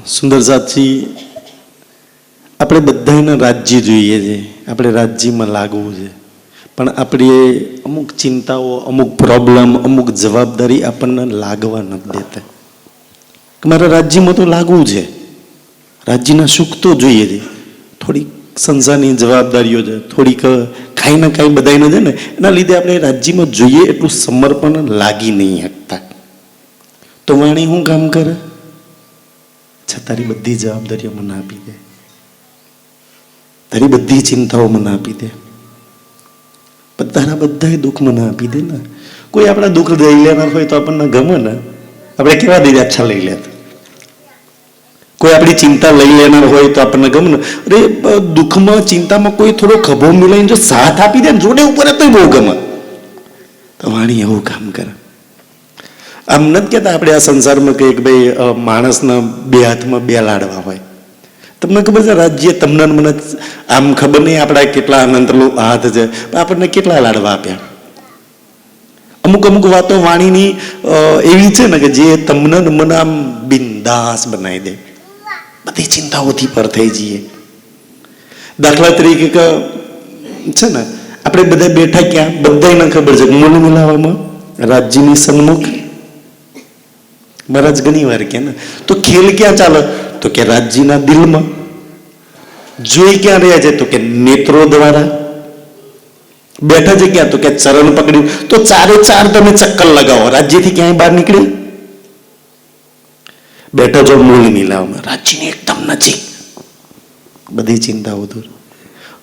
સુંદર સાથી, આપણે બધાને રાજ્ય જોઈએ છે, આપણે રાજ્યમાં લાગવું છે, પણ આપણે અમુક ચિંતાઓ, અમુક પ્રોબ્લેમ, અમુક જવાબદારી આપણને લાગવા નથી દેતા. મારા રાજ્યમાં તો લાગવું છે, રાજ્યના સુખ તો જોઈએ છે, થોડીક સંસારની જવાબદારીઓ છે, થોડીક કાંઈ ને કાંઈ બધાને છે ને, એના લીધે આપણે રાજ્યમાં જોઈએ એટલું સમર્પણ લાગી નહીં શકતા. તો વાણી શું કામ કરે? તારી બધી જવાબદારીઓ મને આપી દે, તારી બધી ચિંતાઓ મને આપી દે, તારા બધા દુઃખ મને આપી દે ને. કોઈ આપણા દુઃખ લઈ લેનાર હોય તો આપણને ગમે ને, આપણે કેવા દઈ અચ્છા લઈ લેતા. કોઈ આપણી ચિંતા લઈ લેનાર હોય તો આપણને ગમે ને. અરે દુઃખમાં ચિંતામાં કોઈ થોડો ખભો મિલાઈને જો સાથ આપી દે ને જોડે ઉપર તો બહુ ગમે. તો વાણી એવું કામ કરે. આમ નથી કહેતા આપણે આ સંસારમાં કહીએ કે ભાઈ માણસના બે હાથમાં બે લાડવા હોય. તમને ખબર છે રાજ્ય તમને મને આમ ખબર નહીં આપણા કેટલા અનંતલો હાથ છે, આપણને કેટલા લાડવા આપ્યા. અમુક અમુક વાતો વાણીની એવી છે ને કે જે તમને મને આમ બિંદાસ બનાવી દે, બધી ચિંતાઓથી પર થઈ જઈએ. દાખલા તરીકે છે ને આપણે બધા બેઠા ક્યાં, બધાને ખબર છે મોલ મિલાવામાં રાજ્યની સન્મુખ. મહારાજ ઘણી વાર કે ને તો ખેલ ક્યાં ચાલે? તો કે રાજ્યના દિલમાં. જોઈ ક્યાં રહ્યા છે? તો કે નેત્રો દ્વારા. બેઠા છે ક્યાં? તો કે ચરણ પકડ્યું. તો ચારે ચાર તમે ચક્કર લગાવો, રાજ્યથી ક્યાંય બહાર નીકળે? બેઠા જો મૂળ મિલાવમાં, રાજ્યની એકદમ નજીક, બધી ચિંતાઓ દૂર.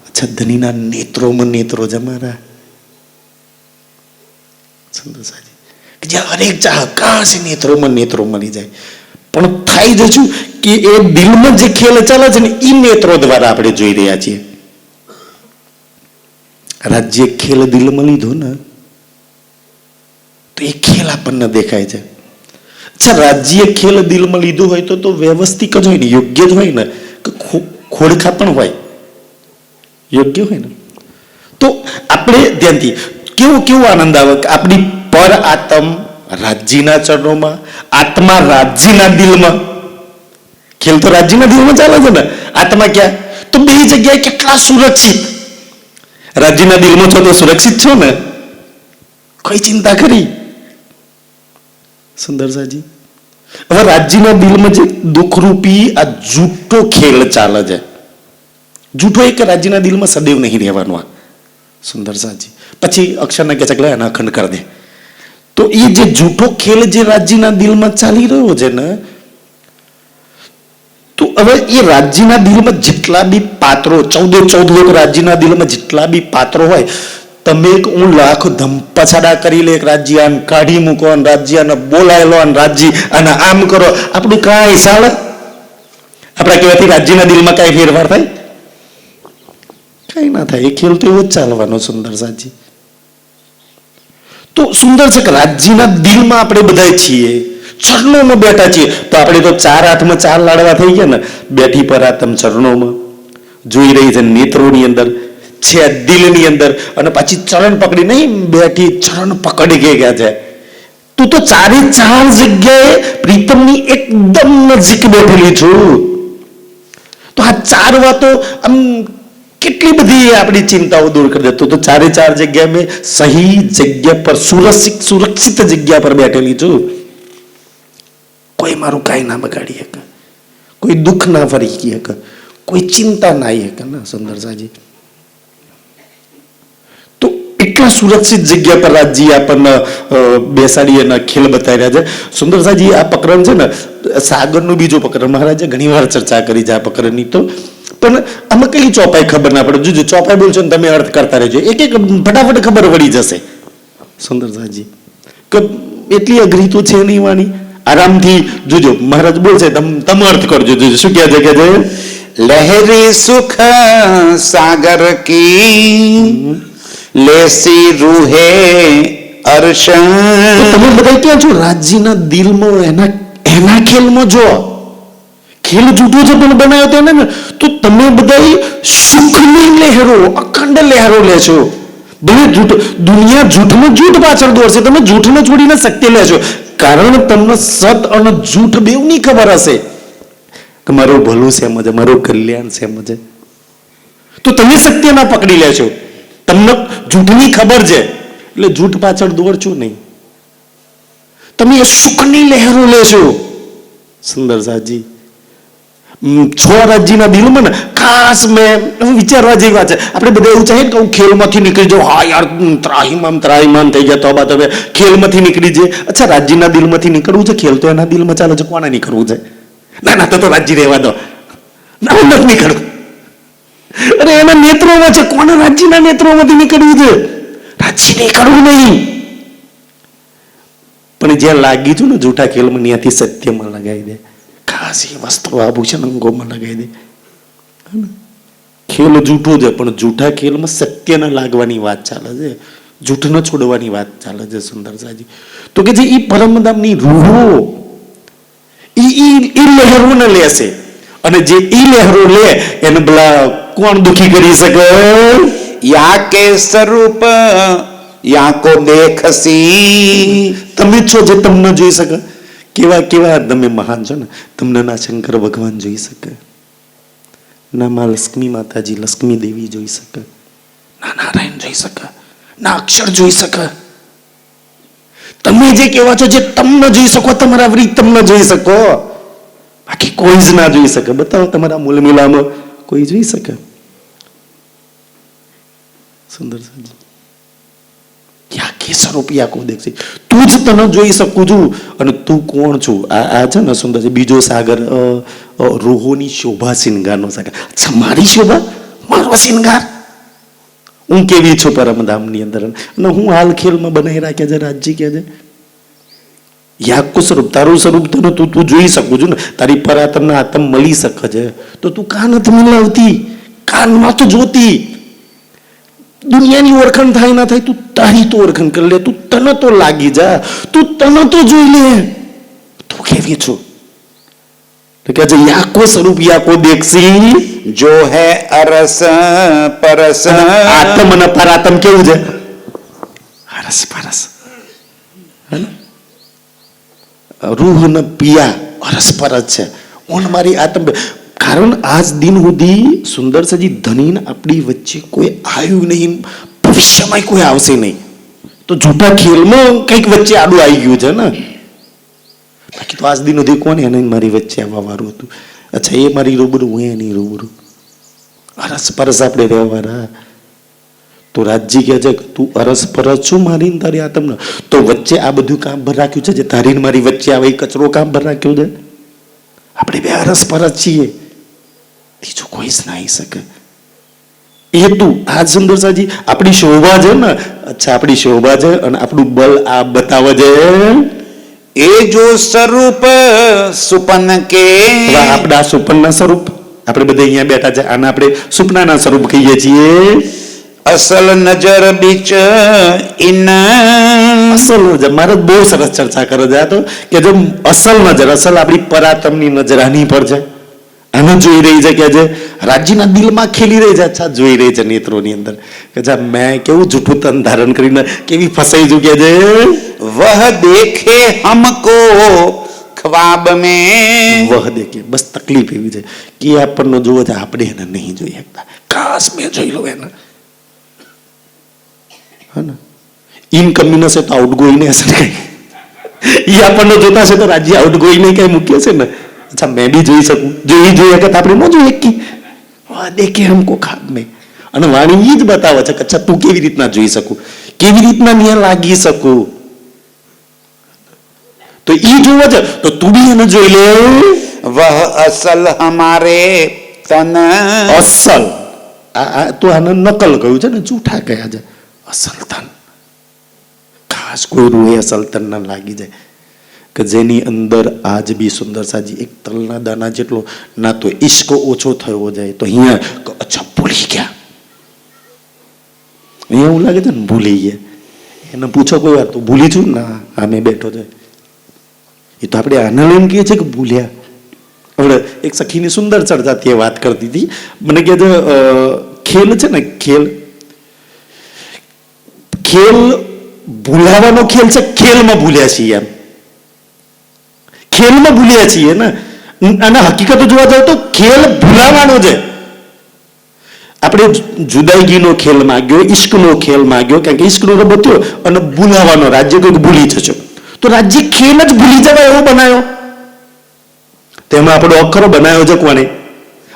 અચ્છા, ધનીના નેત્રોમાં નેત્રો જમારા. સંતોષાજી કે જ્યાં હરેક ચાહકાશ નેત્રોમાં નેત્રો મળી જાય. પણ થાય જ શું કે એ દિલમાં જે ખેલ ચાલે છે ને એ નેત્રો દ્વારા આપણે જોઈ રહ્યા છીએ. રાજ્ય ખેલ દિલમાં લીધો ને તો એ ખેલ આપણને દેખાય છે. અચ્છા, રાજ્ય ખેલ દિલમાં લીધું હોય તો વ્યવસ્થિત જ હોય ને, યોગ્ય જ હોય ને, કે ખોડખા પણ હોય, યોગ્ય હોય ને. તો આપણે ધ્યાનથી કેવો આનંદ આવે કે આપણી પર આત્મ રાજ્યના ચરણોમાં, આત્મા રાજ્યના દિલમાં. ખેલ તો રાજ્યના દિલમાં ચાલે છે ને, આત્મા ક્યાં? તો બે જગ્યાએ કેટલા સુરક્ષિત. રાજ્યના દિલમાં છો તો સુરક્ષિત છો ને, કોઈ ચિંતા કરી. સુંદરસાજી, હવે રાજ્યના દિલમાં જે દુઃખરૂપી આ જૂઠો ખેલ ચાલે છે, જૂઠો એક રાજ્યના દિલમાં સદૈવ નહીં રહેવાનું. આ સુંદરસાજી પછી અક્ષરના કે ચકલા એના અખંડ કરી દે. તો એ જે જૂઠો ખેલ જે રાજ્યના દિલમાં ચાલી રહ્યો છે ને, તો હવે એ રાજ્યના દિલમાં જેટલા બી પાત્રો, 14 લોકો રાજ્યના દિલમાં જેટલા બી પાત્રો હોય, તમે હું લાખ ધમપછાડા કરી લે, રાજ્ય આને કાઢી મૂકો, રાજ્યને બોલાય લો, રાજ્ય અને આમ કરો, આપણું કાંઈ ચાલે? આપણા કહેવાથી રાજ્યના દિલમાં કાંઈ ફેરફાર થાય? કાંઈ ના થાય. એ ખેલ તો એવો જ ચાલવાનો. સુંદર સાજી, તો સુંદર છે કે રાજ્યના દિલમાં આપણે બધા છીએ, ચરણોમાં બેઠા છીએ. તો આપણે તો ચાર હાથમાં ચાર લાડવા થઈ ગયા ને. બેઠી પર આત્મ ચરણોમાં જોઈ રહી છે, નેત્રોની અંદર છે, દિલની અંદર, અને પાછી ચરણ પકડી નહીં બેઠી, ચરણ પકડી ગયા છે. તું તો ચારે ચાર જગ્યાએ પ્રીતમની એકદમ નજીક બેઠેલી છું. તો આ ચાર વાતો આમ કેટલી બધી આપણી ચિંતાઓ દૂર કરી દે. તો ચારે ચાર જગ્યાએ મેં સહી જગ્યા પર, સુરક્ષિત જગ્યા પર બેઠેલી છું. કોઈ મારું કાંઈ ના બગાડી શકે, કોઈ દુઃખ ના ફરી શકે, કોઈ ચિંતા ના આવી શકે ને. સુંદર સાજી, તો એટલા સુરક્ષિત જગ્યા પર રાજ્ય આપણને બેસાડી અને ખેલ બતાવી રહ્યા છે. સુંદર સાજી, આ પ્રકરણ છે ને સાગરનું બીજું પ્રકરણ, મહારાજે ઘણી વાર ચર્ચા કરી છે આ પ્રકરણની. તો પણ આમાં કઈ ચોપાઈ ખબર ના પડે. જોજો ચોપાઈ બોલશો ને તમે અર્થ કરતા રહેજો, એક એક ફટાફટ ખબર પડી જશે. સુંદર સાજી, કે એટલી અઘરી તો છે નહીં વાણી. આરામથી જોજો, મહારાજ બોલશે તમે અર્થ કરજો. જોજો શું કહે છે કે લહેરી સુખ સાગર કી લેસી રૂહે અર્શન. તમે બધા ક્યાં છો? રાજ્યના દિલમાં, એના ખેલમાં જો. ખેલ જૂઠો છે પણ બનાવ્યો તેને ને, તો તમે બધા સુખની લહેરો, અખંડ લહેરો લેશો. ભલે જૂઠ, દુનિયા જૂઠમાં જૂઠ પાછળ દોડશે, તમે જૂઠને છોડીને સત્ય લેશો. કારણ તમને સત અને જૂઠ બેવની ખબર હશે કે મારું ભલું શેમ છે, મારું કલ્યાણ શેમ છે, તો તમે સત્ય ના પકડી લેશો. તમને જૂઠની ખબર છે એટલે જૂઠ પાછળ દોડશો નહીં. તમે એ સુખની લહેરો લેશો. સુંદર સાજી છ રાજ્યના દિલમાં ને ખાસ મેં વિચારવા જેવી વાત છે. આપણે બધા એવું ચાહીએ કે હું ખેલમાંથી નીકળી જાઉં. હા યાર, ત્રાહિમામ થઈ ગયા, તોબા તોબે ખેલમાંથી નીકળી જાય. અચ્છા, રાજ્યના દિલમાંથી નીકળવું છે, ખેલ તો એના દિલમાં ચાલે છે, કોને નીકળવું છે? ના ના, તો રાજ્ય રહેવા દો, ના હું નથી નીકળવું. અરે એના નેત્રોમાં છે, કોના રાજ્યના નેત્રોમાંથી નીકળવું છે? રાજ્ય નીકળવું નહીં. પણ જ્યાં લાગી છું ને જૂઠા ખેલમાં, ત્યાંથી સત્યમાં લગાવી દે. ખાસ એ વસ્ત્રો આભૂષણ અંગોમાં લગાવી દે. ખેલ જૂઠો છે, પણ જૂઠા ખેલમાં સત્યના લાગવાની વાત ચાલે છે, જૂઠ ન છોડવાની વાત ચાલે છે. સુંદર સાજી તો કે જે ઈ પરમધામની રૂહો ઈ લહેરો ને લેશે, અને જે ઈ લહેરો લે એને ભલા કોણ દુખી કરી શકે? યા કે સ્વરૂપ યા કો દેખસી. તમે છો જે તમને જોઈ શકે. કેવા કેવા તમે મહાન છો ને, તમને ના શંકર ભગવાન જોઈ શકે, ના માં લક્ષ્મી માતાજી લક્ષ્મી દેવી જોઈ શકે, ના નારાયણ જોઈ શકે, ના અક્ષર જોઈ શકે. તમે જે કેવા છો, જે તમને જોઈ શકો, તમારા વૃત્ત તમને જોઈ શકો, બાકી કોઈ જ ના જોઈ શકે. બતાવો તમારા મૂળ મિલામાં કોઈ જોઈ શકે? સુંદર સાજી યા કે સ્વરૂપ યા કો દેખશે. તું જ તને જોઈ શકું છું, અને તું કોણ છું? આ છે ને સુંદર છે. બીજો સાગર રૂહોની શોભા શિંગારનો સાગર. અચ્છા, મારી શોભા, મારો શિંગાર, હું કેવી છું પરમધામની અંદર, અને હું હાલ ખેલમાં બનાવી રાખ્યા છે રાજજી કે છે. યાકુ સ્વરૂપ, તારું સ્વરૂપ તને તું જોઈ શકું છું ને, તારી પરાતમના આત્મ મળી શકે છે, તો તું કાન નથી મિલાવતી, કાનમાં તો જોતી. દુનિયાની ઓળખાણ થાય ના થાય, તું તારી તો ઓળખાણ કરી લે. તું તને તો લાગી જા, તું તને તો જોઈ લે, તું કેવી છું? તો કે યાકો સ્વરૂપ યાકો દેખસી. જો હે અરસ પરસ. આત્મ અને પરાત્મ કેવું છે? અરસ પરસ. રૂહ ને પિયા અરસ પરસ છે. ઓન મારી આત્મ. કારણ આજ દિન સુધી સુંદર સજી ધનીન આપણી વચ્ચે કોઈ આવ્યું નહીં, ભવિષ્યમાં કોઈ આવશે નહીં. તો જૂઠા ખેલમાં કંઈક વચ્ચે આડું આવી ગયું છે ને. બાકી તો આજ દિન સુધી કોને એને મારી વચ્ચે આવવા વાળું હતું? અચ્છા, એ મારી રૂબરૂ, હું એની રૂબરૂ. અરસ પરસ આપણે રહેવાના. તો રાજજી કહે છે કે તું અરસ પરસ છું મારી ને તારી આત્મ. તો વચ્ચે આ બધું કામ ભર રાખ્યું છે, જે તારી ને મારી વચ્ચે આવે એ કચરો કામ ભર રાખ્યો છે. આપણે બે અરસ પરસ છીએ, બીજું કોઈ જ ના આવી શકે. એ તું આ સુંદરસાજી આપણી શોભા છે ને. અચ્છા, આપણી શોભા છે અને આપણું બલ આ બતાવે છે. એ જો સ્વરૂપ સુપન કે. આપણા સુપનના સ્વરૂપ, આપણે બધા અહીંયા બેઠા છે, આના આપણે સુપનાના સ્વરૂપ કહીએ છીએ. અસલ નજર બીચ ઇન. અસલ નજર, મારે બહુ સરસ ચર્ચા કરે છે આ તો, કે જો અસલ નજર, અસલ આપણી પરાતમની નજર આની પર છે, આને જોઈ રહી છે. કે જે રાજ્યના દિલમાં ખેલી રહી છે. અચ્છા, જોઈ રહી છે નેત્રોની અંદર કે જા મેં કેવું જૂઠું તન ધારણ કરીને કેવી ફસાઈ છું. કે છે વહ દેખે હમકો ખ્વાબ મેં. વહ દેખે, બસ તકલીફ એવી છે કે આપણને જોવે છે, આપણે એને નહીં જોઈ શકતા. ખાસ મેં જોઈ લો એને, હા ને. ઇનકમિંગ હશે તો આઉટ ગોઈને હશે કઈ, એ આપણને જોતા હશે તો રાજ્ય આઉટ ગોઈને કઈ મૂક્યો છે ને. અચ્છા, મેં બી જોઈ શકું, જોઈ કે આપણે ન જોઈ શકીએ. દેખે હમકો ખાબ મેં. અને વાણી જ બતાવે છે કે અચ્છા, તું કેવી રીતના જોઈ શકું, કેવી રીતના ત્યાં લાગી શકું. તો ઈ જોવે છે તો તું બી એને જોઈ લે. વહ અસલ હમારે તન. અસલ, આ તો આને નકલ કહ્યું છે ને, જૂઠા કહ્યા છે. અસલ તન, ખાસ કોઈ રૂહે અસલ તન ના લાગી જાય કે જેની અંદર આજ બી સુંદર સાજી એક તલના દાના જેટલો ના તો ઈશ્ક ઓછો થયો જાય. તો અહીંયા અચ્છા, ભૂલી ગયા, અહીંયા એવું લાગે છે ને ભૂલી ગયા. એને પૂછો કોઈ વાર, તું ભૂલી છું? ના, આમે બેઠો છે. એ તો આપણે આને લઈને કહીએ છીએ કે ભૂલ્યા. હવે એક સખીની સુંદર ચર્ચા તે વાત કરતી હતી. મને કહે છે ખેલ છે ને, ખેલ ભૂલાવાનો ખેલ છે, ખેલમાં ભૂલ્યા છીએ એમ. ખેલમાં ભૂલ્યા છીએ ને. અને હકીકત જોવા જાવ તો ખેલ ભૂલાવાનો છે. આપણે જુદાઈગીનો ખેલ માંગ્યો, ઈશ્કનો ખેલ માંગ્યો, કારણ કે ઈશ્કનો રબો થયો અને ભૂલાવાનો, રાજ્ય કોઈ ભૂલી જશો તો રાજ્ય ખેલ જ ભૂલી જવાય એવો બનાવ્યો. તેમાં આપણો અખરો બનાવ્યો છે કોને?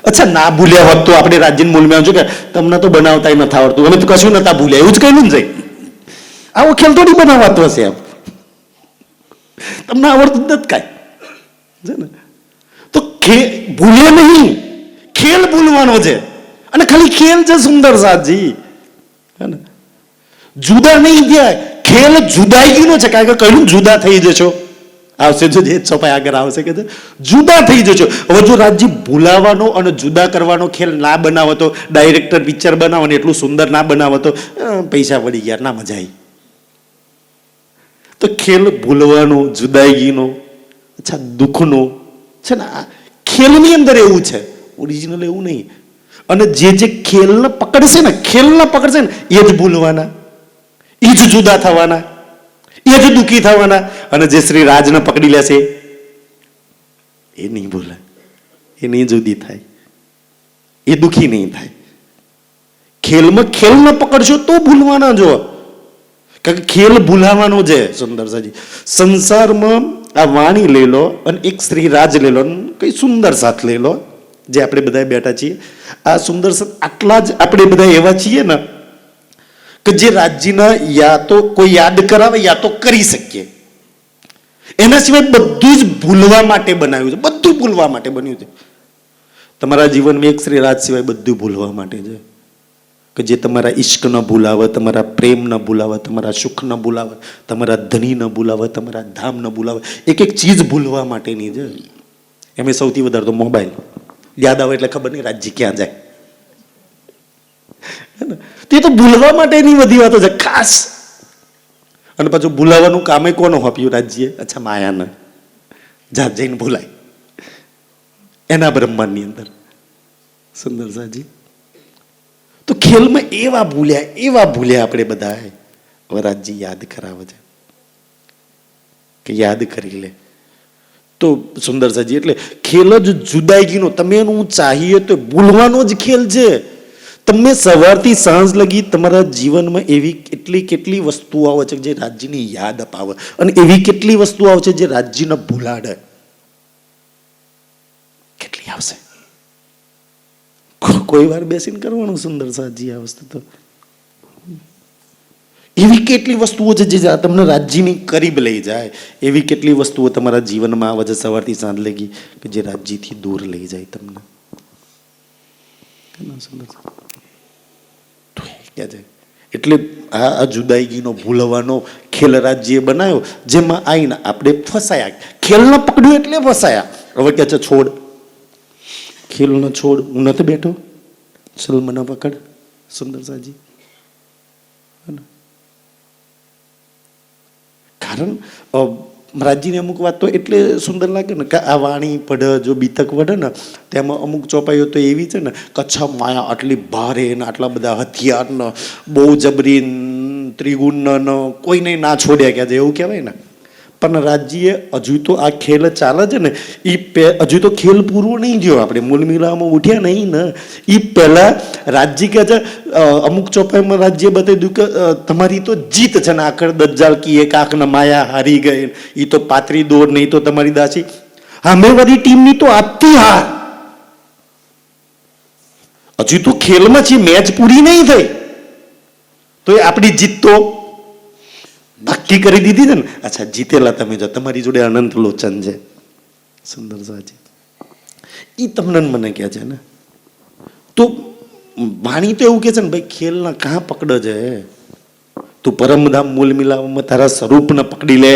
અચ્છા, ના ભૂલ્યા હોત તો આપણે રાજ્યને મૂલમાં કે તમને તો બનાવતા નથી આવડતું, અમે તો કશું નતા ભૂલ્યા, એવું જ કહ્યું ને જાય. આવો ખેલ થોડી બનાવાતો હશે. આપ તમને આવડતું જ નથી કાંઈ છે ને. તો ભૂલે નહીં, ખેલ ભૂલવાનો છે. અને ખાલી ખેલ છે સુંદર સાજી, હે ને. જુદા નહીં થયા, ખેલ જુદાઈગીનો છે. કારણ કે કહ્યું જુદા થઈ જશો, આવશે જો જે ચોપાઈ આગળ આવશે કે જુદા થઈ જશો. હવે જો રાજ્ય ભૂલાવાનો અને જુદા કરવાનો ખેલ ના બનાવો તો, ડાયરેક્ટર પિક્ચર બનાવો એટલું સુંદર ના બનાવો તો પૈસા પડી ગયા, ના મજા આવી. તો ખેલ ભૂલવાનો, જુદાઈગીનો, અચ્છા દુઃખનો છે ને. ખેલની અંદર એવું છે, ઓરિજિનલ એવું નહીં. અને જે ખેલને પકડશે ને, ખેલને પકડશે ને એ જ ભૂલવાના, એ જ જુદા થવાના, એ જ દુઃખી થવાના. અને જે શ્રી રાજને પકડી લેશે એ નહીં ભૂલે, એ નહીં જુદી થાય, એ દુઃખી નહીં થાય. ખેલમાં ખેલને પકડશો તો ભૂલવાના. જો કારણ કે ખેલ ભૂલાવાનો છે. સુંદર સાજી, સંસારમાં આ વાણી લઈ લો અને એક શ્રી રાજ લઈ લો, કઈ સુંદર સાથ લઈ લો, જે આપણે બધા બેઠા છીએ. આ સુંદર સાથ આટલા જ આપણે બધા એવા છીએ ને કે જે રાજ્યના યા તો કોઈ યાદ કરાવે યા તો કરી શકીએ. એના સિવાય બધું જ ભૂલવા માટે બનાવ્યું છે, બધું ભૂલવા માટે બન્યું છે. તમારા જીવનમાં એક શ્રી રાજ સિવાય બધું ભૂલવા માટે છે. કે જે તમારા ઈશ્ક ન ભૂલાવે, તમારા પ્રેમ ન ભૂલાવે, તમારા સુખ ન ભૂલાવે, તમારા ધની ન ભૂલાવે, તમારા ધામ ન ભૂલાવે. એક એક ચીજ ભૂલવા માટેની છે. એમાં સૌથી વધારે તો મોબાઈલ યાદ આવે એટલે ખબર નહીં રાજ્ય ક્યાં જાય. તે તો ભૂલવા માટેની બધી વાતો છે ખાસ. અને પાછું ભૂલાવાનું કામે કોનો આપ્યું? રાજ્ય. અચ્છા, માયાને જાત જઈને ભૂલાય એના બ્રહ્માંડની અંદર. સુંદર સાજી, તો ખેલમાં એવા ભૂલ્યા આપણે બધા. હવે રાજ્ય યાદ કરાવે છે કે યાદ કરી લે. તો સુંદર સાજી એટલે ખેલ જ જુદાઈગીનો. તમે એનું ચાહીએ તો ભૂલવાનો જ ખેલ છે. તમે સવારથી સાંજ લગી તમારા જીવનમાં એવી કેટલી વસ્તુઓ આવે છે જે રાજ્યની યાદ અપાવે, અને એવી કેટલી વસ્તુઓ આવે છે જે રાજ્યને ભૂલાડે. કેટલી આવશે? કોઈ વાર બેસીને કરવાનું સુંદર સાજી આ વસ્તુ. તો એવી કેટલી વસ્તુઓ છે જે તમને રાજ્યની કરીબ લઈ જાય. એવી કેટલી વસ્તુઓ તમારા જીવનમાં આવે છે સવારથી સાંજ લગી કે જે રાજ્યથી દૂર લઈ જાય તમને. એટલે આ જુદાઈગીનો ભૂલવાનો ખેલ રાજ્ય બનાવ્યો, જેમાં આવીને આપણે ફસાયા. ખેલને પકડ્યું એટલે ફસાયા. હવે કે છે છોડ, ખેલનો છોડ. હું નથી બેઠો, ચલ મને પકડ. સુંદર સાજી, કારણ રાજ્યની અમુક વાત તો એટલે સુંદર લાગે ને કે આ વાણી પઢ જો બીતક વઢે ને તેમાં અમુક ચોપાઈઓ તો એવી છે ને કચ્છા માયા આટલી ભારે ને આટલા બધા હથિયાર ને બહુ જબરી ત્રિગુણ ને કોઈને ના છોડ્યા ક્યાં છે એવું કહેવાય ને. પણ રાજ્ય હજુ તો આ ખેલ ચાલે છે ને, એ હજુ તો ખેલ પૂરો નહીં થયો. આપણે મૂલ મિલામાં ઉઠ્યા નહીં ને એ પહેલા રાજ્ય કહે છે, અમુક ચોપાઈમાં રાજ્ય બતાવ્યું કે તમારી તો જીત છે ને, આખર દજ્જાલ કી એક આંખના માયા હારી ગઈ, એ તો પાતરી દોડ નહીં તો તમારી દાસી. સામેવાળી ટીમની તો આપતી હાર. હજુ તો ખેલમાં છે, મેચ પૂરી નહીં થઈ તો એ આપણી જીત તો નક્કી કરી દીધી છે ને. અચ્છા, જીતેલા તમે જો, તમારી જોડે અનંત લોચન છે. સુંદર સાજી, એ તમને મને કહે છે ને. તો વાણી તો એવું કે છે ને ભાઈ, ખેલના કાં પકડે છે તું? પરમધામ મૂલ મિલાવમાં તારા સ્વરૂપને પકડી લે.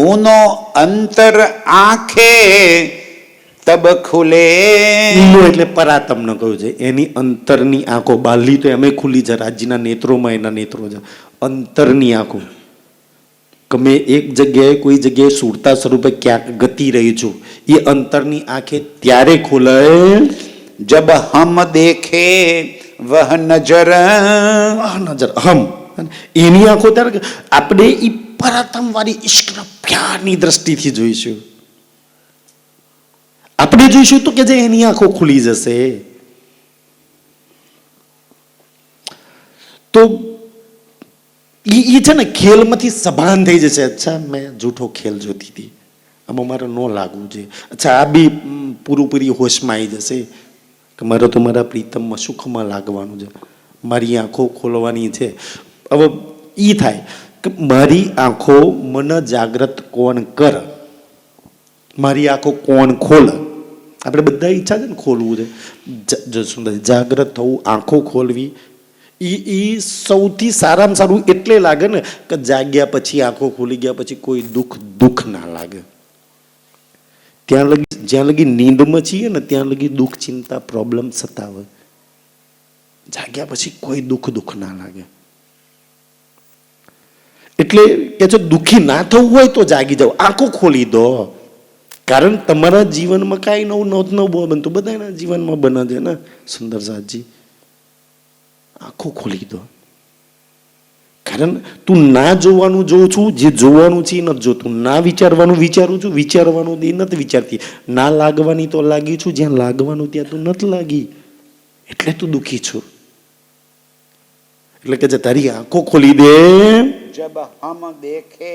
ऊनो अंतर आंखे तब खुले. એટલે પરાતમ ન કહ્યું છે, એની અંતરની આંખો. બાલી તો એમ ખુલ્લી છે, રાજ્યના નેત્રોમાં એના નેત્રો છે. અંતરની આંખો કે મેં એક જગ્યાએ કોઈ જગ્યાએ સુરતા સ્વરૂપે ક્યાંક ગતિ રહી છું, એ અંતરની આંખે ત્યારે ખોલે जब हम देखे वह नजर. નજર હમ એની આંખો ત્યારે આપણે એ પરાતમ વાળી ઈશ્કના પ્યારની દ્રષ્ટિથી જોઈશું. જોઈશું તો કે જે એની આંખો ખુલી જશે. તો એ છે ને ખેલમાંથી સભાન થઈ જશે. અચ્છા મેં જૂઠો ખેલ જોતી હતી, આમાં મારે ન લાગવું છે. અચ્છા આ બી પૂરી હોશમાં આવી જશે કે મારે તો મારા પ્રીતમમાં સુખમાં લાગવાનું છે, મારી આંખો ખોલવાની છે. હવે એ થાય કે મારી આંખો મને જાગ્રત કોણ કર, મારી આંખો કોણ ખોલ. આપણે બધા ઈચ્છા છે ને ખોલવું છે. સુંદર જાગ્રત થવું, આંખો ખોલવી, એ સૌથી સારામાં સારું એટલે લાગે ને કે જાગ્યા પછી, આંખો ખોલી ગયા પછી કોઈ દુઃખ ના લાગે. જ્યાં લગી નીંદમાં છીએ ને ત્યાં લગી દુઃખ, ચિંતા, પ્રોબ્લેમ સતાવે. જાગ્યા પછી કોઈ દુઃખ ના લાગે. એટલે કે જો દુઃખી ના થવું હોય તો જાગી જાઓ, આંખો ખોલી દો. કારણ તમારા જીવનમાં કાંઈ નવું બનતું, બધાના જીવનમાં બને છે ને સુંદર સાજી. આંખો ખોલી દો. કારણ તું ના જોવાનું જોઉં છું, જે જોવાનું છે એ નથી જોતું. ના વિચારવાનું વિચારું છું, વિચારવાનું એ નથી વિચારતી. ના લાગવાની તો લાગી છું, જ્યાં લાગવાનું ત્યાં તું નથી લાગી, એટલે તું દુઃખી છું. એટલે કે જે તારી આંખો ખોલી દે. જબ હમ દેખે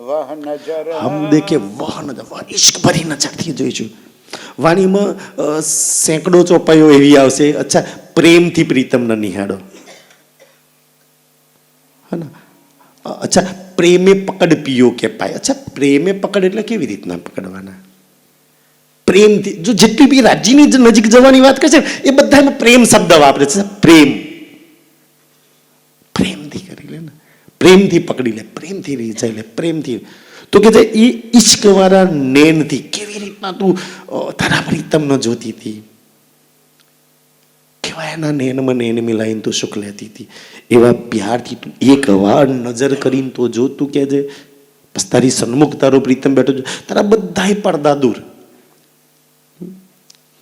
વહ નજર, હમ દેખે વહ નજર, ઇશ્ક ભરી નજરથી જોઈશું. વાણીમાં સેંકડો ચોપાઈઓ એવી આવશે. અચ્છા પ્રેમથી પ્રીતમને નિહાળો. અચ્છા પ્રેમે પકડ પિયો કે પાય. અચ્છા પ્રેમે પકડ એટલે કેવી રીતના પકડવાના? પ્રેમથી. જો જેટલી બી રાજ્યની નજીક જવાની વાત કરશે એ બધામાં પ્રેમ શબ્દ વાપરે છે. પ્રેમથી કરી લે ને, પ્રેમથી પકડી લે, પ્રેમથી રીઝાઈ લે, પ્રેમથી. તો કે એ ઈશ્ક વાળા નેનથી કેવી રીતના તું તારા પ્રીતમને જોતી હતી, કેવા એના નેનમાં નેન મિલાઈને તું સુખ લેતી હતી, એવા પ્યારથી તું એક વાર નજર કરીને તો જો. તું કે છે બસ તારી સન્મુખ તારો પ્રીતમ બેઠો, તારા બધા પડદા દૂર.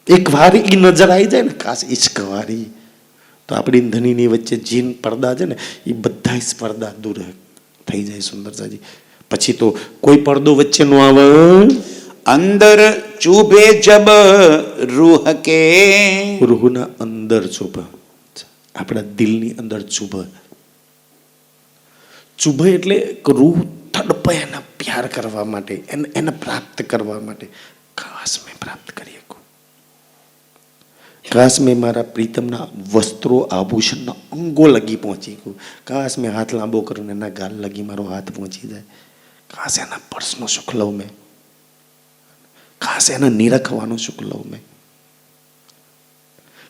એક વાર એ નજર આવી જાય ને ખાસ ઈશ્ક વાળી, તો આપણી ધનીની વચ્ચે જીન પડદા છે ને એ બધા જ પડદા દૂર થઈ જાય. સુંદર સાજી. પછી તો કોઈ પડદો વચ્ચે નો આવે. અંદર ચૂભે જબ રૂહ કે, રૂહના અંદર ચૂભ, આપણા દિલની અંદર ચૂભ. ચૂભ એટલે રૂહ તડપે એના પ્યાર કરવા માટે, એને પ્રાપ્ત કરવા માટે. કાશ મેં પ્રાપ્ત કરી શકું, કાશ મેં મારા પ્રીતમના વસ્ત્રો આભૂષણના અંગો લગી પહોંચી ગયું, કાશ મેં હાથ લાંબો કરું એના ગાલ લગી મારો હાથ પહોંચી જાય, કાશ એના પર્સનો સુખ લઉં મેં, ખાસ એને નિરખવાનું સુખ લઉં મેં,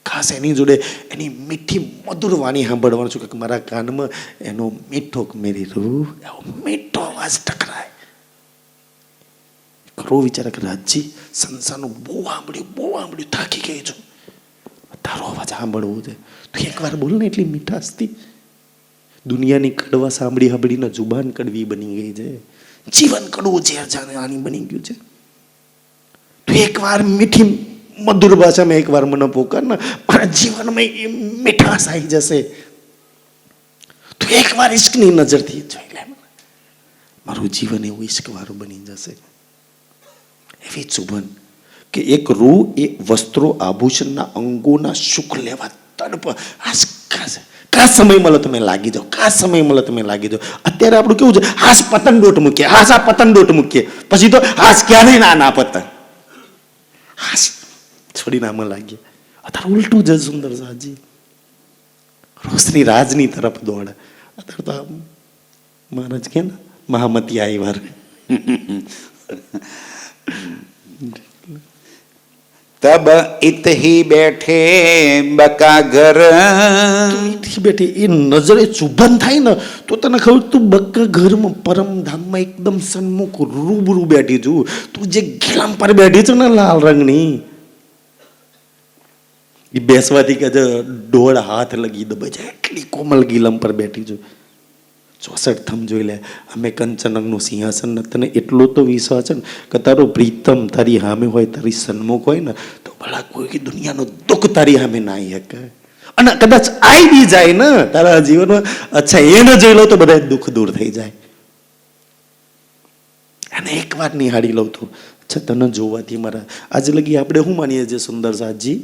ખાસ એની જોડે એની મીઠી મધુર વાણી સાંભળવાનું સુખ. મારા કાનમાં એનો મીઠો મેરી રૂહ એવો મીઠો અવાજ ટકરાય. ખરો વિચાર કે રાજજી સંસારનું બહુ સાંભળ્યું થાકી ગઈ છું, તારો અવાજ સાંભળવો છે. તો એકવાર બોલ ને, એટલી મીઠાશથી. દુનિયાની કડવા સાંભળીને જુબાન કડવી બની ગઈ છે, જીવન કડવું ઝેર જાણી બની ગયું છે. તું એકવાર મીઠી મધુર ભાષામાં એકવાર મને પોકાર ને, મારા જીવનમાં એ મીઠાશ આવી જશે. તું એકવાર ઈશ્કની નજરથી જોઈ લે, મારું જીવન એવું ઈશ્ક વાળું બની જશે. એવી ચુભન કે એક રૂહ એ વસ્ત્રો આભૂષણના અંગોના સુખ લેવા તડપ. કા સમય મળે તમે લાગી જાઓ, કા સમય મળે તમે લાગી જાઓ. અત્યારે આપણું કેવું છે, હાસ પતંગ ડોટ મૂકીએ, હાસ આ પતંગ ડોટ મૂકીએ, પછી તો હાસ ક્યારે ના પતંગ હાસ છોડીને આમાં લાગીએ. અત્યારે ઉલટું જ સુંદર સાજી, રોશની રાજની તરફ દોડે. અત્યારે તો મહારાજ કે ને મહામતી આવી વાર તબ ઇત હી બેઠે બકા ઘર, બેઠી એ નજરે ચુભન થાય ને તો તને ખબર, તું બક્કા ઘરમાં પરમધામમાં એકદમ સન્મુખ રૂબરૂ બેઠી છું. તું જે ગિલામ પર બેઠી છું ને લાલ રંગની, એ બેસવાથી કે દોઢ હાથ લગી દબાઈ જાય એટલી કોમલ ગિલમ પર બેઠી છું. 64 થમ જોઈ લે. અમે કંચનકનું સિંહાસન તને એટલો તો વિશ્વાસ છે ને કે તારો પ્રીતમ તારી સામે હોય, તારી સન્મુખ હોય ને તો ભલા કોઈ દુનિયાનો દુઃખ તારી સામે ના આવી શકે. અને કદાચ આવી બી જાય ને તારા જીવનમાં, અચ્છા એને જોઈ લો તો બધા દુઃખ દૂર થઈ જાય. અને એક વાર નિહાળી લઉં તો અચ્છા તને જોવાથી મારા આજે લગી આપણે શું માનીએ છીએ સુંદર સાજી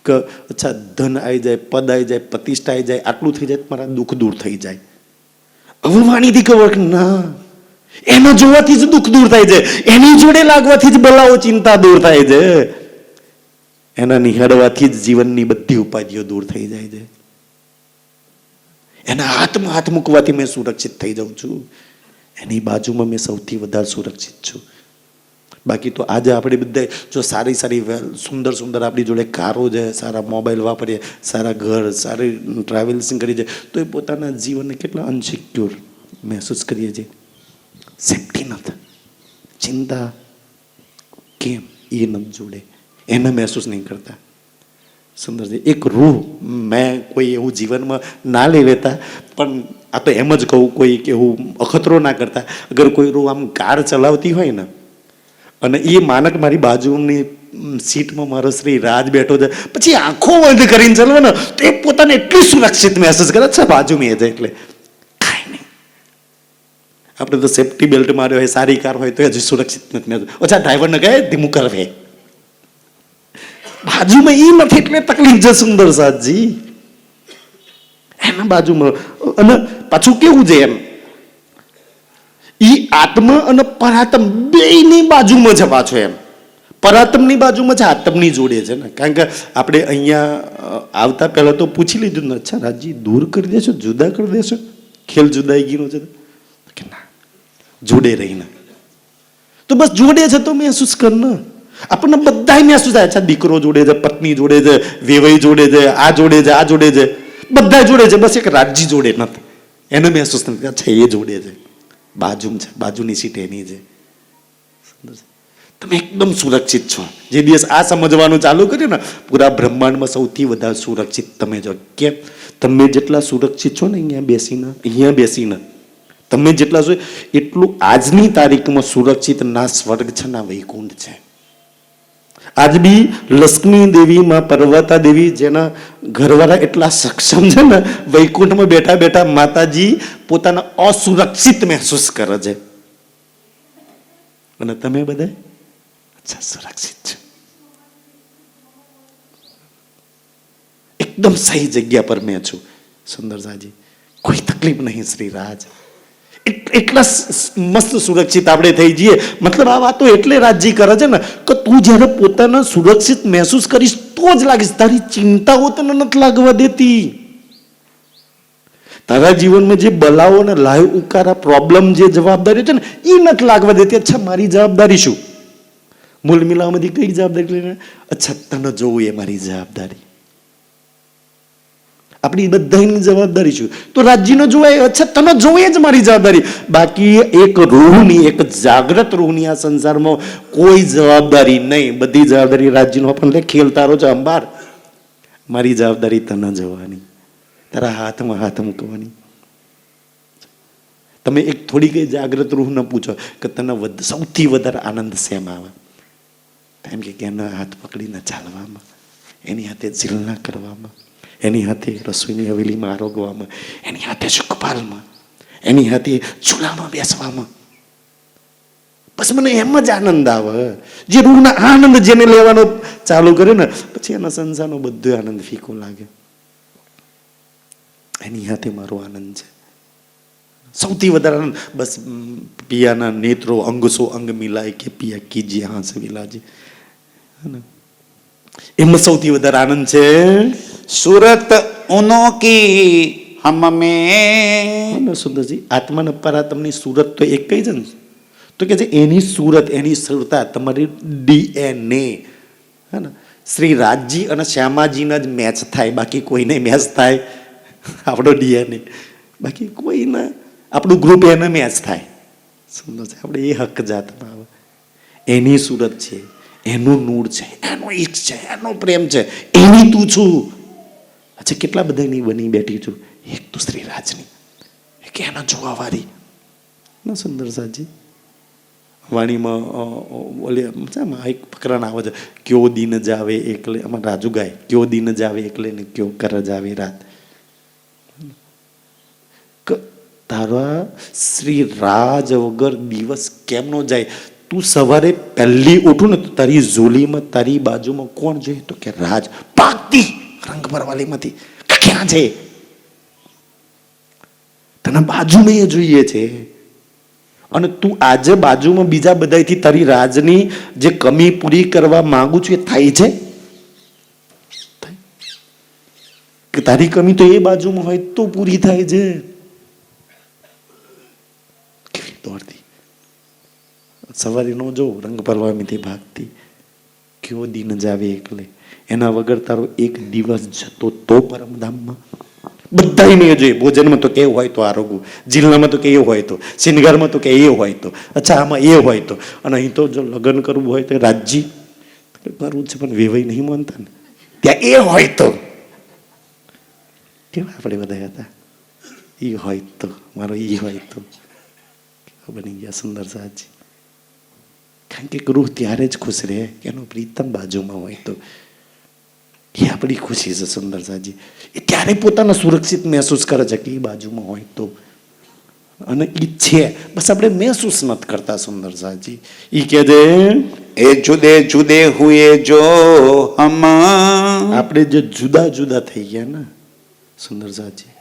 કે અચ્છા ધન આવી જાય, પદ આવી જાય, પ્રતિષ્ઠા આવી જાય, આટલું થઈ જાય મારા દુઃખ દૂર થઈ જાય. હવે માનીથી ખબર કે ના, એના જોવાથી જ દુઃખ દૂર થાય છે, એની જોડે લાગવાથી જ બલાઓ ચિંતા દૂર થાય છે, એના નિહાળવાથી જ જીવનની બધી ઉપાધિઓ દૂર થઈ જાય છે. એના હાથમાં હાથ મૂકવાથી મેં સુરક્ષિત થઈ જાઉં છું, એની બાજુમાં મેં સૌથી વધારે સુરક્ષિત છું. બાકી તો આજે આપણે બધા જો સારી સારી સુંદર સુંદર આપણી જોડે કારો છે, સારા મોબાઈલ વાપરીએ, સારા ઘર, સારી ટ્રાવેલ્સિંગ કરીએ છીએ, તો એ પોતાના જીવનને કેટલા અનસિક્યોર મહેસૂસ કરીએ છીએ. સેફ્ટી નથી, ચિંતા કેમ એ નથી જોડે, એને મહેસૂસ નહીં કરતા. સુંદરજી એક રૂહ મેં કોઈ એવું જીવનમાં ના લઈ લેતા, પણ આ તો એમ જ કહું, કોઈ એવું અખતરો ના કરતા. અગર કોઈ રૂહ આમ કાર ચલાવતી હોય ને અને એ માનક મારી બાજુની સીટમાં મારો શ્રી રાજ બેઠો છે, પછી આંખો બંધ કરીને ચલાવે ને તો એ પોતાને એટલું સુરક્ષિત મહેસૂસ કરે છે બાજુમાં છે એટલે કાંઈ નહીં. આપણે તો સેફ્ટી બેલ્ટ માર્યો હોય, સારી કાર હોય તો હજી સુરક્ષિત નથી મહેસૂસ. ઓછા ડ્રાઈવરને કહે ધીમું કરવે, બાજુમાં એ નથી એટલે તકલીફ છે સુંદર સાજી. એના બાજુમાં અને પાછું કેવું છે એમ, ઈ આત્મા અને પરાત્મ બેયની બાજુમાં છે પાછો એમ. પરાત્મની બાજુમાં છે, આત્મની જોડે છે ને. કારણ કે આપણે અહીંયા આવતા પહેલા તો પૂછી લીધું ને, અચ્છા રાજજી દૂર કરી દેશો, જુદા કરી દેશો, ખેલ જુદાઈગીનો છે કે ના, જોડે રહીને તો બસ જોડે છે તો મહેસૂસ કર ને. આપણને બધા મહેસૂસ થાય, અચ્છા દીકરો જોડે છે, પત્ની જોડે છે, વેવાઈ જોડે છે, આ જોડે છે, આ જોડે છે, બધા જોડે છે, બસ એક રાજજી જોડે નથી, એને મહેસૂસ નથી. અચ્છા એ જોડે છે, બાજુમાં છે, બાજુની સીટ એની છે. તમે એકદમ સુરક્ષિત છો. જે દિવસ આ સમજવાનું ચાલુ કર્યું ને, પૂરા બ્રહ્માંડમાં સૌથી વધારે સુરક્ષિત તમે છો. કેમ? તમે જેટલા સુરક્ષિત છો ને અહીંયા બેસીને તમે જેટલા છો એટલું આજની તારીખમાં સુરક્ષિત ના સ્વર્ગ છે, ના વૈકુંઠ છે. આજ બી લક્ષ્મી દેવી માં પર્વતા દેવી જેના ઘરવાળા એટલા સક્ષમ છે ને, વૈકુંઠમાં બેઠા બેઠા માતાજી પોતાના અસુરક્ષિત મહેસૂસ કરે છે. અને તમે બધા અચ્છા સુરક્ષિત છો, એકદમ સહી જગ્યા પર મેં છું. સુંદરસાજી કોઈ તકલીફ નહીં શ્રી રાજ. એટલા મસ્ત સુરક્ષિત આપણે થઈ જઈએ. મતલબ આ વાતો એટલે રાજજી કરે છે ને કે તું જ્યારે પોતાના સુરક્ષિત મહેસૂસ કરીશ તો જ લાગીશ. તારી ચિંતાઓ તને નથી લાગવા દેતી. તારા જીવનમાં જે બલાઓ ને લાઈવ ઉકારા પ્રોબ્લેમ જે જવાબદારી છે ને એ નથી લાગવા દેતી. અચ્છા મારી જવાબદારી શું? મૂળ મિલાવમાંથી કઈ જવાબદારી લઈને અચ્છા તને જોવું એ મારી જવાબદારી. આપણી બધાની જવાબદારી શું? તો રાજ્યનો જોવાય, અચ્છા તને જોઈએ જ મારી જવાબદારી. બાકી એક રૂહની, એક જાગ્રત રૂહની આ સંસારમાં કોઈ જવાબદારી નહીં. બધી જવાબદારી રાજ્યનો પણ ખેલ તારો છે અંબાર. મારી જવાબદારી તને જોવાની, તારા હાથમાં હાથ મૂકવાની. તમે એક થોડી કઈ જાગ્રત રૂહને પૂછો કે તને સૌથી વધારે આનંદ શેમાં આવે? એમ કે એના હાથ પકડીને ચાલવામાં, એની હાથે ઝીલના કરવામાં, એની હાથે રસોઈની હવેલીમાં આરોગવામાં, એની હાથે સુખપાલમાં, એની હાથે ચૂલામાં બેસવામાં. બસ મને એમ જ આનંદ આવે. જે રૂહના આનંદ જેને લેવાનો ચાલુ કરે ને પછી એના સંસારનો બધો આનંદ ફીકો લાગે. એની હાથે મારો આનંદ છે સૌથી વધારે આનંદ. બસ પિયાના નેત્રો અંગ સો અંગ મિલાય કે પિયા કીજીએ હાથ વિલાજી. એમાં સૌથી વધારે આનંદ છે. સુરત ઉનો કી હમ મેં. સુંદરજી આત્માના પરાત્મની સુરત તો એક કઈ છે ને, તો કે છે એની સુરત, એની સુરતા તમારી DNA. હે ને? શ્રી રાજજી અને શ્યામાજીના જ મેચ થાય, બાકી કોઈને મેચ થાય આપણો DNA, બાકી કોઈના આપણું ગ્રુપ એને મેચ થાય. સુંદર છે. આપણે એ હક જાતમાં આવે. એની સુરત છે, એનું નૂર છે, એનો ઈચ્છ છે, એનો પ્રેમ છે, એની તું છું. અચ્છા કેટલા બધાની બની બેઠી છું. એક તો શ્રી રાજની, એક એના જોવા વાળી. ના સુંદર સાજી વાણીમાં બોલે એક ફકરાન આવે છે, ક્યો દિન જાવે એકલે. આમાં રાજુ ગાય, ક્યો દિન જાવે એકલે ને ક્યો કર જાવે રાત. તારા શ્રી રાજ વગર દિવસ કેમ નો જાય? તું સવારે પહેલી ઉઠું ને તો તારી ઝોલીમાં તારી બાજુમાં કોણ જોઈએ તો કે રાજ પાકતી રંગ ભરવાલીમાંથી ક્યાં છે તને બાજુમાં એ જોઈએ છે અને તું આજે બાજુમાં બીજા બધાથી તારી રાજની જે કમી પૂરી કરવા માંગુ છું એ થાય છે કે તારી કમી તો એ બાજુમાં હોય તો પૂરી થાય છે કેવી દોડતી સવારે નો જો રંગ ભરવામીથી ભાગતી કયો દિન જાવે એકલે એના વગર તારો એક દિવસ જતો તો પરમધામમાં બધાને જોઈએ ભોજનમાં તો કેવું હોય તો આરોગું જિલ્લામાં તો કેવું હોય તો શિનગારમાં તો કે એ હોય તો અચ્છા આમાં એ હોય તો અને અહીં તો જો લગ્ન કરવું હોય તો રાજજી કરવું છે પણ વેવાઈ નહીં માનતા ને ત્યાં એ હોય તો કેવા આપણે બધા હતા એ હોય તો મારો એ હોય તો બની ગયા સુંદર સાજી કારણ કે ગૃહ ત્યારે જ ખુશ રહે કે એનો પ્રીતમ બાજુમાં હોય તો એ આપણી ખુશી છે સુંદર સાજી એ ત્યારે પોતાને સુરક્ષિત મહેસૂસ કરે છે કે એ બાજુમાં હોય તો અને એ છે બસ આપણે મહેસૂસ નથી કરતા સુંદર સાજી એ કહે છે એ જુદે જુદે હુએ જો હમ આપણે જે જુદા જુદા થઈ ગયા ને સુંદર સાજી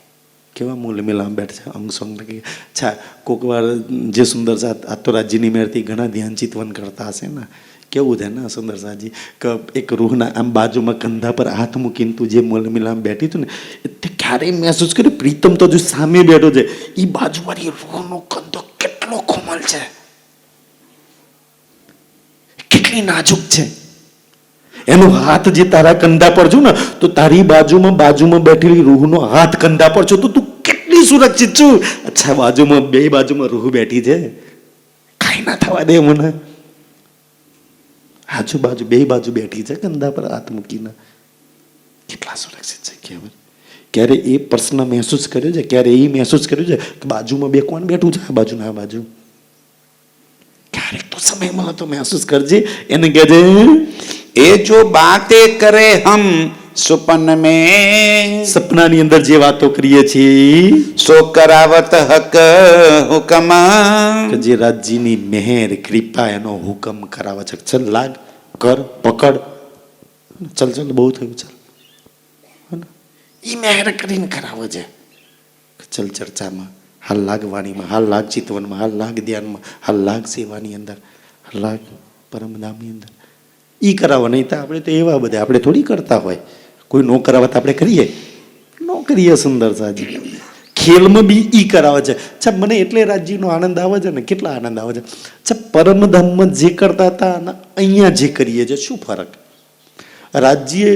કેવા મૂલ મિલામ બેઠ છે અંગ સોંગ લગી અચ્છા કોક વાર જે સુંદર સાથ આ તો રાજ્યની મેરથી ઘણા ધ્યાન ચિતવન કરતા હશે ને કેવું છે ને સુંદર સાજી કે એક રૂહના આમ બાજુમાં કંધા પર હાથ મૂકીને તું જે મૂલ મિલામ બેઠી તું ને તે ક્યારેય મહેસૂસ કર્યું પ્રીતમ તો જો સામે બેઠો છે એ બાજુવાળી રૂહનો કંધો કેટલો કોમલ છે કેટલી નાજુક છે એનો હાથ જે તારા કંધા પર જો ને તો તારી બાજુમાં બેઠેલી રૂહનો હાથ કંધા પર છો તો તું કેટલી સુરક્ષિત છું અચ્છા બાજુમાં રૂહ બેઠી છે કાંઈ ના થવા દે મને આજુબાજુ બે બાજુ બેઠી છે કંધા પર હાથ મૂકીને કેટલા સુરક્ષિત છે કહેવાય ક્યારે એ પ્રશ્ન મહેસૂસ કર્યો છે ક્યારે એ મહેસૂસ કર્યું છે કે બાજુમાં બે કોણ બેઠું છે આ બાજુ ના બાજુ ક્યારેક તો સમય મળે તો મહેસૂસ કરજે એને કહેજે એ જો બાતે કરે હમ સુપન में સપનાની અંદર જે વાતો કરીએ છીએ સો કરાવત હક હુકમ કે જે રાજ્યની મહેર કૃપા એનો હુકમ કરાવે છે ચલ લાગ કર પકડ ચલ બહુ થયું ચલ ઈ મહેર કરીને કરાવે છે ચલ ચર્ચામાં હાલ લાગ વાણીમાં હાલ લાગ ચિતવનમાં હાલ લાગ ધ્યાનમાં હાલ લાગ સેવાની અંદર હાલ લાગ પરમધામની અંદર ઈ કરાવવા નહીં તો આપણે તો એવા બધા આપણે થોડી કરતા હોય કોઈ નો કરાવત આપણે કરીએ સુંદર સાજી ખેલમાં બી ઈ કરાવે છે અચ્છા મને એટલે રાજ્યનો આનંદ આવે છે ને કેટલા આનંદ આવે છે અચ્છા પરમધામમાં જે કરતા હતા અને અહીંયા જે કરીએ છીએ શું ફરક રાજ્ય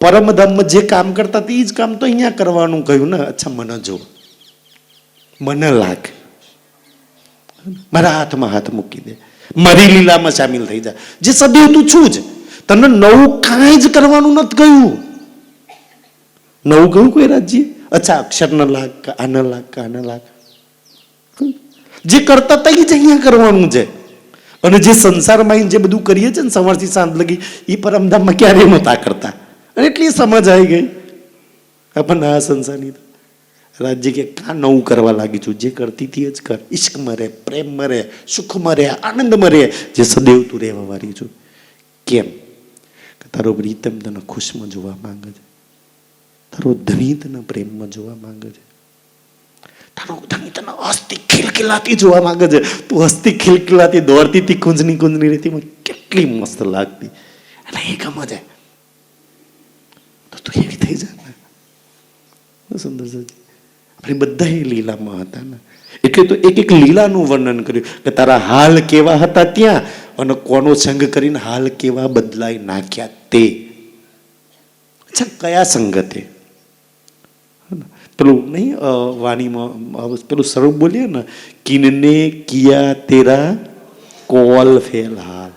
પરમધામમાં જે કામ કરતા હતા એ જ કામ તો અહીંયા કરવાનું કહ્યું ને અચ્છા મને જો મને લાગ મારા હાથમાં હાથ મૂકી દે મારી લીલામાં સામેલ થઈ જાય જે સદૈવ તું છું જ તને નવું કાંઈ જ કરવાનું નથી કહ્યું નવું કહ્યું કોઈ રાજ્ય અચ્છા અક્ષર ન લાગ કે આ ન લાગ કે આ ન લાગ જે કરતા હતા એ જ અહીંયા કરવાનું છે અને જે સંસારમાં જે બધું કરીએ છે ને સવારથી સાંજ લગી એ પરમધામમાં ક્યારેય નહોતા કરતા અને એટલી સમજ આવી ગઈ આપણને આ સંસારની રાજ્ય કે કાં નવું કરવા લાગી છું જે કરતી હતી જ કર ઈશ્કમાં રહે પ્રેમમાં રહે સુખમાં રહે આનંદમાં રહે જે સદૈવ તું રહેવા વાળી છું કેમ તારો પ્રીતમ તને ખુશમાં જોવા માંગે છે તારો ધણી તને પ્રેમમાં જોવા માંગે છે તારો ધણી તને હસતી ખિલખિલાતી જોવા માંગે છે તું હસતી ખિલખિલાતી દોડતી હતી કુંજની રહેતી કેટલી મસ્ત લાગતી અને એ ગમે છે તો તું એવી થઈ જાય ને સુંદર સાજી આપણે બધા એ લીલામાં હતા ને એટલે તો એક લીલાનું વર્ણન કર્યું કે તારા હાલ કેવા હતા ત્યાં અને કોનો સંગ કરીને હાલ કેવા બદલાઈ નાખ્યા તે અચ્છા કયા સંગતે પેલું નહીં વાણીમાં પેલું સ્વરૂપ બોલીએ ને કિનને કિયા તેરા કોલ ફેલ હાલ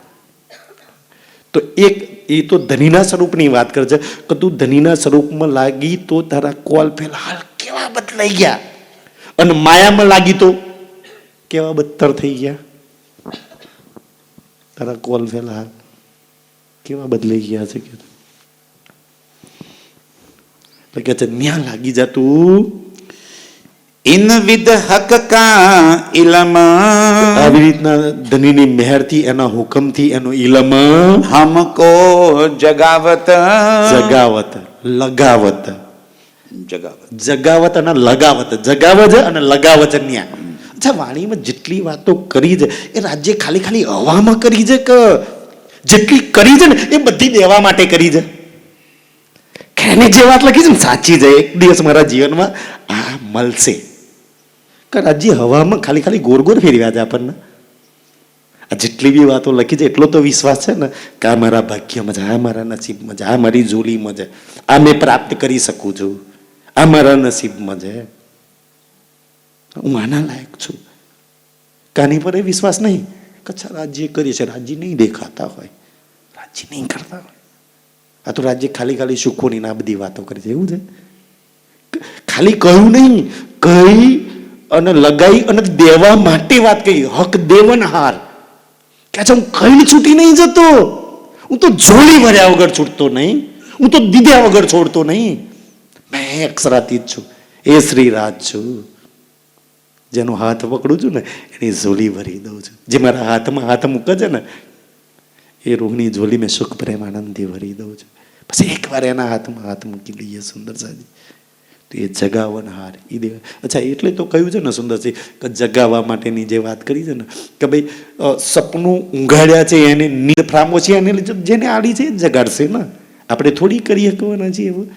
તો એક એ તો ધનીના સ્વરૂપની વાત કરે છે કે તું ધનીના સ્વરૂપમાં લાગી તો તારા કોલ ફેલ હાલ કેવા બદલાઈ ગયા અને માયામાં લાગી તો કેવા બદતર થઈ ગયા તારા કોલ ફેલ હાલ કેવા બદલાઈ ગયા છે કે છે ન્યા લાગી જા તું ઇન વિદ હક કા ઇલમ આવી રીતના ધનીની મહેરથી, એના હુકમથી, એનો ઇલમ, હમકો જગાવત જગાવત, લગાવત, જગાવત અને લગાવત, જગાવજ અને લગાવજ ન્યા. અચ્છા, વાણીમાં જેટલી વાતો કરી છે એ રાજ્ય ખાલી ખાલી હવામાં કરી છે કે જેટલી કરી છે ને એ બધી દેવા માટે કરી છે? એને જે વાત લખી છે ને સાચી છે, એક દિવસ મારા જીવનમાં આ મળશે. કે રાજ્ય હવામાં ખાલી ખાલી ગોર ગોર ફેરવ્યા છે આપણને. આ જેટલી બી વાતો લખી છે એટલો તો વિશ્વાસ છે ને કે આ મારા ભાગ્યમાં છે, આ મારા નસીબમાં છે, આ મારી જોલીમાં છે, આ મેં પ્રાપ્ત કરી શકું છું, આ મારા નસીબમાં છે, હું આના લાયક છું. કાની પર એ વિશ્વાસ નહીં કે અચ્છા રાજ્ય કરી છે, રાજ્ય નહીં દેખાતા હોય, રાજ્ય નહીં કરતા હોય. આ તો રાજ્ય ખાલી ખાલી સુખોની ના બધી વાતો કરી છે, એવું છે. ખાલી કહ્યું નહીં, કહી અને લગાઈ અને દેવા માટે વાત કહી. હક દેવનહાર કે હું કઈ છૂટી નહીં જતો, હું તો જોલી ભર્યા વગર છૂટતો નહીં, હું તો દીધા વગર છોડતો નહીં. મેં અક્ષરાતીત છું, એ શ્રીરાજ છું. જેનો હાથ પકડું છું ને એની ઝોલી ભરી દઉં છું. જે મારા હાથમાં હાથ મૂકે છે ને એ રૂહની ઝોલી મેં સુખ પ્રેમ આનંદથી ભરી દઉં છું. પછી એકવાર એના હાથમાં હાથ મૂકી લઈએ સુંદરસાજી તો એ જગાવનહાર એ દેવ. અચ્છા, એટલે તો કહ્યું છે ને સુંદરજી કે જગાવવા માટેની જે વાત કરી છે ને કે ભાઈ સપનું ઊંઘાડ્યા છે એને નીંદ ફ્રામો છે એને જેને આડી છે એ જગાડશે ને. આપણે થોડી કરી શકવાના છીએ એવું.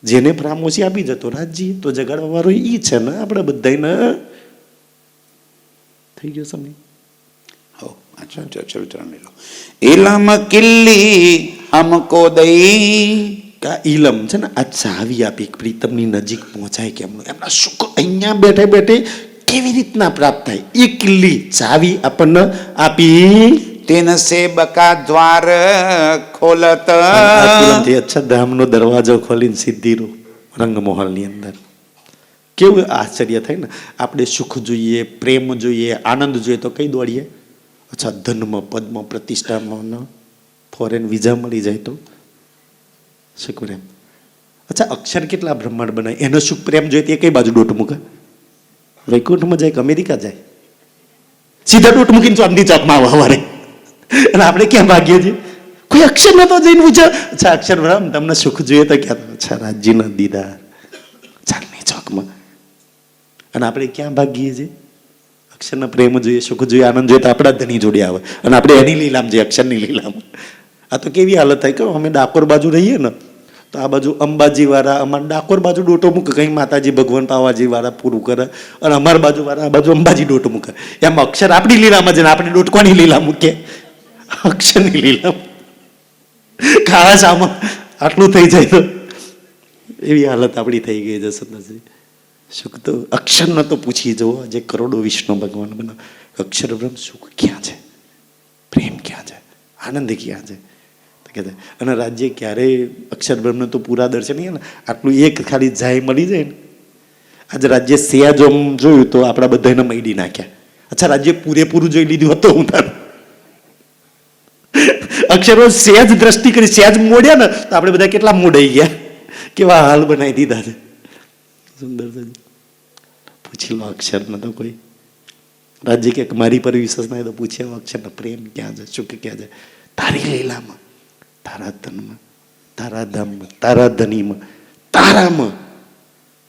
જેને ફ્રામોસી આપી જતો રાજ્ય તો જગાડવા વાળો ઈ છે ને. આપણે બધાને થઈ ગયો સમય. ઇલમ કિલ્લી હમકો દઈ. કા ઇલમ છે ને આ ચાવી આપી પ્રીતમની નજીક પહોંચાય કેમ, એમના સુખ અહીંયા બેઠે બેઠે કેવી રીતના પ્રાપ્ત થાય એ કિલ્લી ચાવી આપણને આપી. તેન સે બકા દ્વાર ખોલત. અચ્છા, ધામનો દરવાજો ખોલીને સીધી રંગમહોલની અંદર કેવું આશ્ચર્ય થાય ને. આપણે સુખ જોઈએ, પ્રેમ જોઈએ, આનંદ જોઈએ તો કઈ દોડીએ? અચ્છા, ધનમાં, પદમાં, પ્રતિષ્ઠામાં, ફોરેન વિઝા મળી જાય તો સુખ પ્રેમ. અચ્છા, અક્ષર કેટલા બ્રહ્માંડ બનાય, એનો સુખ પ્રેમ જોઈએ તો એ કઈ બાજુ દોટ મૂકે? વૈકુંઠમાં જાય કે અમેરિકા જાય? સીધા દોટ મૂકીને ચાંદની ચોકમાં આવે સવારે. અને આપણે ક્યાં ભાગીએ છીએ? કોઈ અક્ષર નતો જઈને પૂછે અચ્છા અક્ષર બ્રહ્મ તમને સુખ જોઈએ તો ક્યાં? અચ્છા, રાજ્યના દીદાર ચાંદની ચોકમાં. અને આપણે ક્યાં ભાગીએ છીએ? અક્ષરના પ્રેમ જોઈએ, સુખ જોઈએ, આનંદ જોઈએ તો આપણા ધની જોડે આવે અને આપણે એની લીલામ જોઈએ, અક્ષરની લીલામ. આ તો કેવી હાલત થાય કે અમે ડાકોર બાજુ રહીએ ને તો આ બાજુ અંબાજી વાળા અમારે ડાકોર બાજુ ડોટો મૂકે, કઈ માતાજી ભગવાન પાવાજી વાળા પૂરું કરે, અને અમારા બાજુ વાળા આ બાજુ અંબાજી ડોટો મૂકે. એમ અક્ષર આપણી લીલામાં છે ને આપણે ડોટકોની લીલા મૂકીએ, અક્ષરની લીલા. ખાવા સામાં આટલું થઈ જાય તો એવી હાલત આપણી થઈ ગઈ છે સદનજી. સુખ તો અક્ષરને તો પૂછી જુઓ, જે કરોડો વિષ્ણુ ભગવાન બનો. અક્ષર બ્રહ્મ સુખ ક્યાં છે, પ્રેમ ક્યાં છે, આનંદ ક્યાં છે? અને રાજ્ય ક્યારેય અક્ષર બ્રહ્મને તો પૂરા દર્શન ને આટલું એક ખાલી જાય મળી જાય ને. આજે રાજ્ય સેજ જોયું તો આપણા બધાને મૈડી નાખ્યા. અચ્છા, રાજ્ય પૂરેપૂરું જોઈ લીધું હતું હું તાર અક્ષરો સેજ દ્રષ્ટિ કરી, સેજ મોડ્યા ને તો આપણે બધા કેટલા મોડાઈ ગયા, કેવા હાલ બનાવી દીધા છે. સુંદર છે. પૂછી લો અક્ષર ને તો કોઈ રાજ્ય કે મારી પર વિશ્વાસ ના તો પૂછે અક્ષર પ્રેમ ક્યાં છે, સુખ ક્યાં છે? તારી લીલામાં, તારા ધનમાં, તારા ધામમાં, તારા ધનીમાં, તારામાં.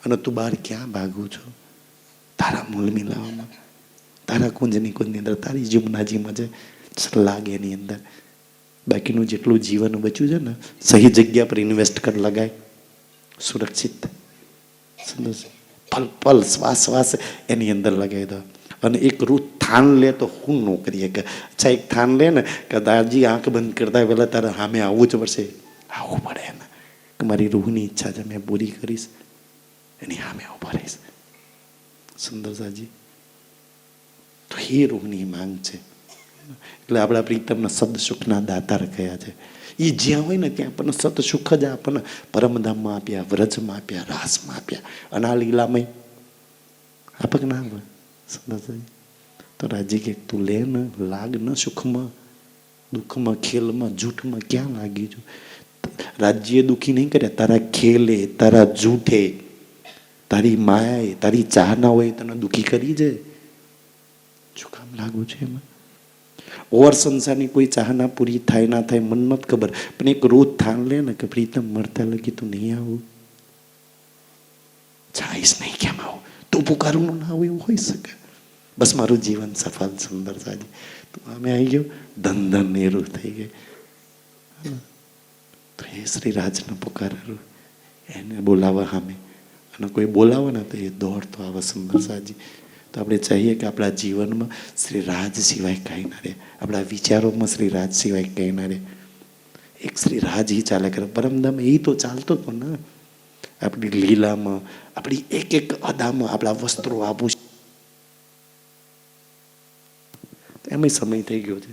અને તું બહાર ક્યાં ભાગું છો? તારા મૂળ મિલાવામાં, તારા કુંજની કુંજની અંદર, તારી જીમનાજીમાં છે લાગે એની અંદર. બાકીનું જેટલું જીવન બચ્યું છે ને સહી જગ્યા પર ઇન્વેસ્ટ કર લગાય, સુરક્ષિત પલ પલ શ્વાસ શ્વાસ એની અંદર લગાવી દો. અને એક રૂ થાન લે તો હું ન કરીએ કે અચ્છા એક થાન લે ને કે દાદાજી આંખ બંધ કરતા પહેલા તારે સામે આવવું જ પડશે, આવવું પડે ને કે મારી રૂહની ઈચ્છા છે મેં પૂરી કરીશ, એની સામે ઉભો રહીશ. સુંદરસાજી તો એ રૂહની માંગ છે. એટલે આપણા પ્રીતમના સદ સુખના દાતાર કયા છે. એ જ્યાં હોય ને ત્યાં આપણને સત સુખ જ આપણને પરમધામમાં આપ્યા, વ્રજમાં આપ્યા, રાસમાં આપ્યા. અને આ લીલામય આપક ના હોય. તો રાજ્ય કે તું લે ને લાગ ન સુખમાં, દુઃખમાં, ખેલમાં, જૂઠમાં ક્યાં લાગી છું? રાજ્ય દુઃખી નહીં કર્યા, તારા ખેલે, તારા જૂઠે, તારી માએ તારી ચાહ ના હોય તને દુઃખી કરી છે, શું કામ લાગુ છે એમાં? ઓર સંસારની કોઈ ચાહના પૂરી થાય ના થાય મન નથી ખબર, પણ એક રોજ થાન લે ને કે પ્રીતમ મરતા લગી તું નહીં આવું, છાઈશ નહીં, કેમ આવું, તું પુકારું ના આવું એવું હોઈ શકે. બસ મારું જીવન સફળ સુંદર સાજી, તું આમે આવી ગયો, ધન ધન નેરું થઈ ગઈ. તો એ શ્રી રાજને પુકારેલું, એને બોલાવવા સામે, અને કોઈ બોલાવે ને તો એ દોડતો આવે સુંદર સાજી. તો આપણે ચાહીએ કે આપણા જીવનમાં શ્રી રાજ સિવાય કાંઈ ના રહે, આપણા વિચારોમાં શ્રી રાજ સિવાય કંઈ ના રહે. એક શ્રી રાજ ही ચાલે કરે, પરમધામ એ તો ચાલતો હતો ને. આપણી લીલામાં, આપણી એક એક અદામાં, આપણા વસ્ત્રો આભૂષણ, એમાં સમય થઈ ગયો છે.